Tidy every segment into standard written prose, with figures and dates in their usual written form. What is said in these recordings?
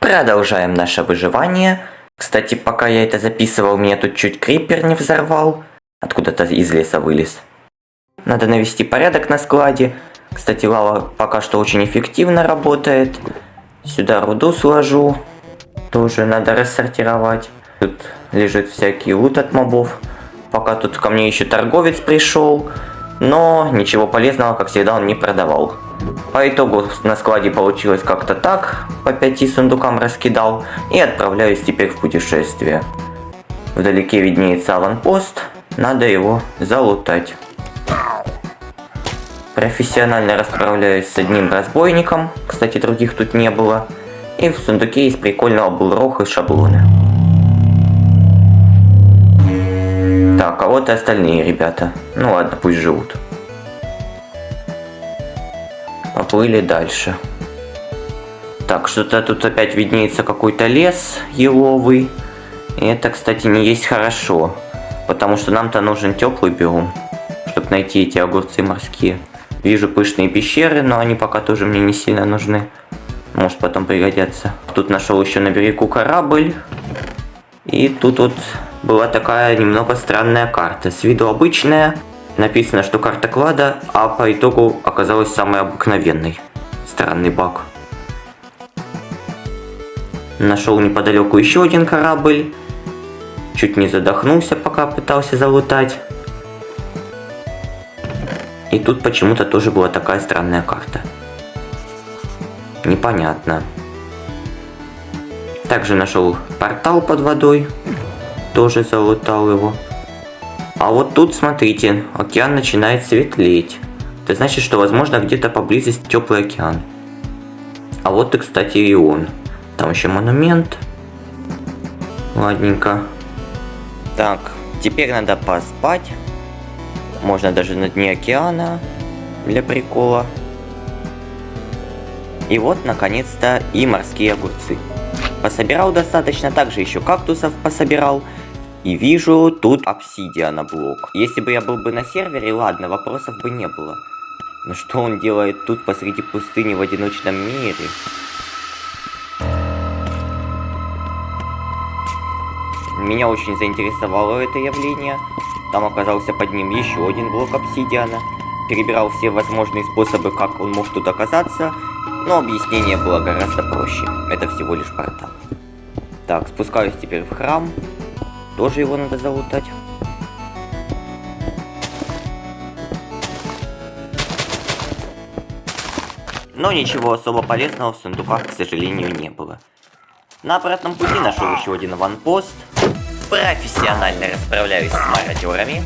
Продолжаем наше выживание. Кстати, пока я это записывал, меня тут чуть крипер не взорвал. Откуда-то из леса вылез. Надо навести порядок на складе. Кстати, лава пока что очень эффективно работает. Сюда руду сложу. Тоже надо рассортировать. Тут лежит всякий лут от мобов. Пока тут ко мне еще торговец пришел. Но ничего полезного, как всегда, он не продавал. По итогу на складе получилось как-то так. По 5 сундукам раскидал. И отправляюсь теперь в путешествие. Вдалеке виднеется аванпост. Надо его залутать. Профессионально расправляюсь с одним разбойником. Кстати, других тут не было. И в сундуке из прикольного был рог и шаблоны. Так, а вот и остальные ребята. Ну ладно, пусть живут. Поплыли дальше. Так, что-то тут опять виднеется какой-то лес еловый. И это, кстати, не есть хорошо. Потому что нам-то нужен теплый биом, чтобы найти эти огурцы морские. Вижу пышные пещеры, но они пока тоже мне не сильно нужны. Может, потом пригодятся. Тут нашел еще на берегу корабль. И тут вот была такая немного странная карта. С виду обычная. Написано, что карта клада, а по итогу оказалась самой обыкновенной. Странный баг. Нашел неподалеку еще один корабль. Чуть не задохнулся, пока пытался залутать. И тут почему-то тоже была такая странная карта. Непонятно. Также нашел портал под водой. Тоже залутал его. А вот тут, смотрите, океан начинает светлеть. Это значит, что возможно где-то поблизости теплый океан. А вот и, кстати, и он. Там еще монумент. Ладненько. Так, теперь надо поспать. Можно даже на дне океана. Для прикола. И вот, наконец-то, и морские огурцы. Пособирал достаточно, также еще кактусов пособирал. И вижу тут обсидиана блок. Если бы я был бы на сервере, ладно, вопросов бы не было. Но что он делает тут посреди пустыни в одиночном мире? Меня очень заинтересовало это явление. Там оказался под ним еще один блок обсидиана. Перебирал все возможные способы, как он мог тут оказаться. Но объяснение было гораздо проще. Это всего лишь портал. Так, спускаюсь теперь в храм. Тоже его надо залутать. Но ничего особо полезного в сундуках, к сожалению, не было. На обратном пути нашел еще один аванпост. Профессионально расправляюсь с мародерами.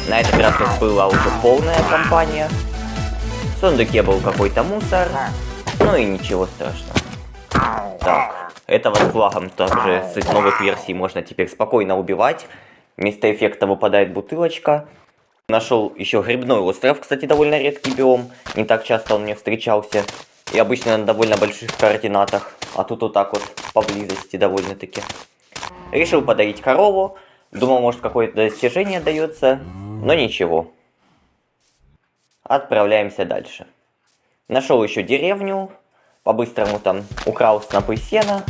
На этот раз у нас была уже полная компания. В сундуке был какой-то мусор. Ну и ничего страшного. Так, этого с флагом также с новых версий можно теперь спокойно убивать. Вместо эффекта выпадает бутылочка. Нашел еще грибной остров, кстати, довольно редкий биом. Не так часто он мне встречался. И обычно на довольно больших координатах. А тут вот так вот поблизости довольно-таки. Решил подарить корову. Думал, может, какое-то достижение дается. Но ничего. Отправляемся дальше. Нашел еще деревню. По-быстрому там украл снопы сена.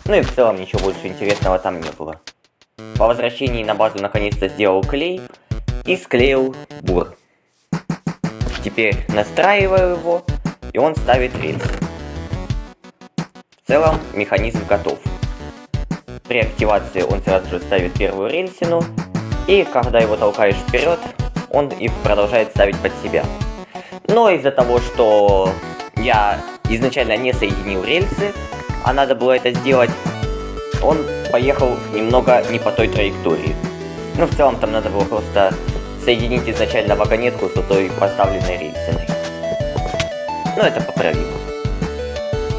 Ну и в целом ничего больше интересного там не было. По возвращении на базу наконец-то сделал клей. И склеил бур. Теперь настраиваю его. И он ставит рельсы. В целом механизм готов. При активации он сразу же ставит первую рельсину. И когда его толкаешь вперед, он их продолжает ставить под себя. Но из-за того, что я изначально не соединил рельсы, а надо было это сделать, он поехал немного не по той траектории. Ну, в целом там надо было просто соединить изначально вагонетку с той поставленной рельсиной. Но это поправимо.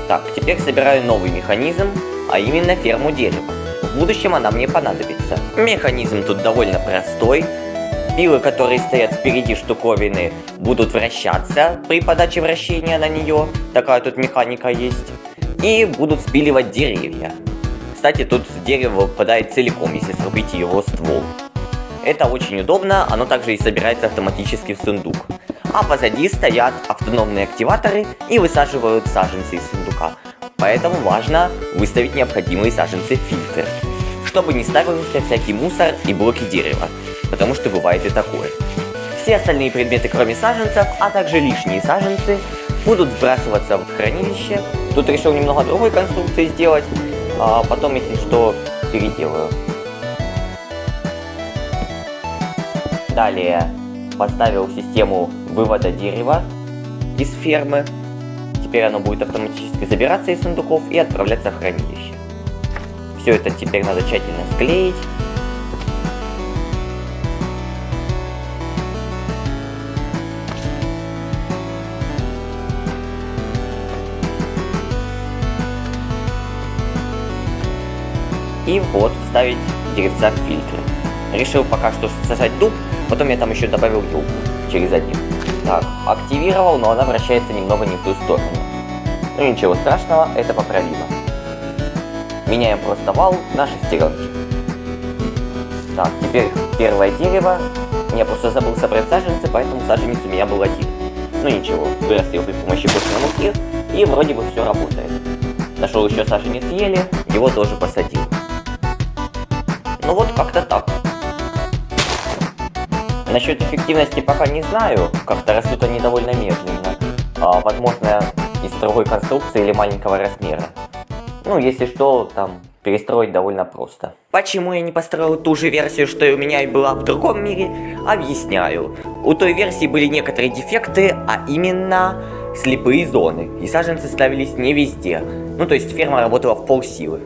Так, теперь собираю новый механизм, а именно ферму дерева. В будущем она мне понадобится. Механизм тут довольно простой. Пилы, которые стоят впереди штуковины, будут вращаться при подаче вращения на нее. Такая тут механика есть. И будут спиливать деревья. Кстати, тут дерево выпадает целиком, если срубить его ствол. Это очень удобно, оно также и собирается автоматически в сундук. А позади стоят автономные активаторы и высаживают саженцы из сундука. Поэтому важно выставить необходимые саженцы в фильтр, чтобы не ставился всякий мусор и блоки дерева, потому что бывает и такое. Все остальные предметы, кроме саженцев, а также лишние саженцы, будут сбрасываться в хранилище. Тут решил немного другой конструкции сделать, а потом, если что, переделаю. Далее поставил систему вывода дерева из фермы. Теперь оно будет автоматически забираться из сундуков и отправляться в хранилище. Все это теперь надо тщательно склеить. И вот вставить деревца в фильтры. Решил пока что сажать дуб, потом я там еще добавил елку через один. Так, активировал, но она вращается немного не в ту сторону. Ну ничего страшного, это поправимо. Меняем просто вал на шестеренки. Так, теперь первое дерево. Я просто забыл собрать саженцы, поэтому саженец у меня был один. Ну ничего, вырастил при помощи костной муки, и вроде бы все работает. Нашел еще саженец ели, его тоже посадил. Ну вот как-то так. Насчет эффективности пока не знаю, как-то растут они довольно медленно. Возможно, из другой конструкции или маленького размера. Ну, если что, там перестроить довольно просто. Почему я не построил ту же версию, что и у меня и была в другом мире, объясняю. У той версии были некоторые дефекты, а именно слепые зоны. И саженцы ставились не везде. Ну, то есть ферма работала в полсилы.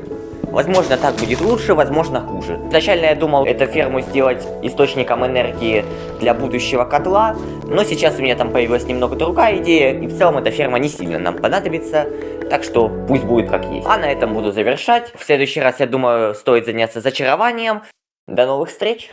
Возможно, так будет лучше, возможно, хуже. Изначально я думал эту ферму сделать источником энергии для будущего котла, но сейчас у меня там появилась немного другая идея, и в целом эта ферма не сильно нам понадобится, так что пусть будет как есть. А на этом буду завершать. В следующий раз, я думаю, стоит заняться зачарованием. До новых встреч!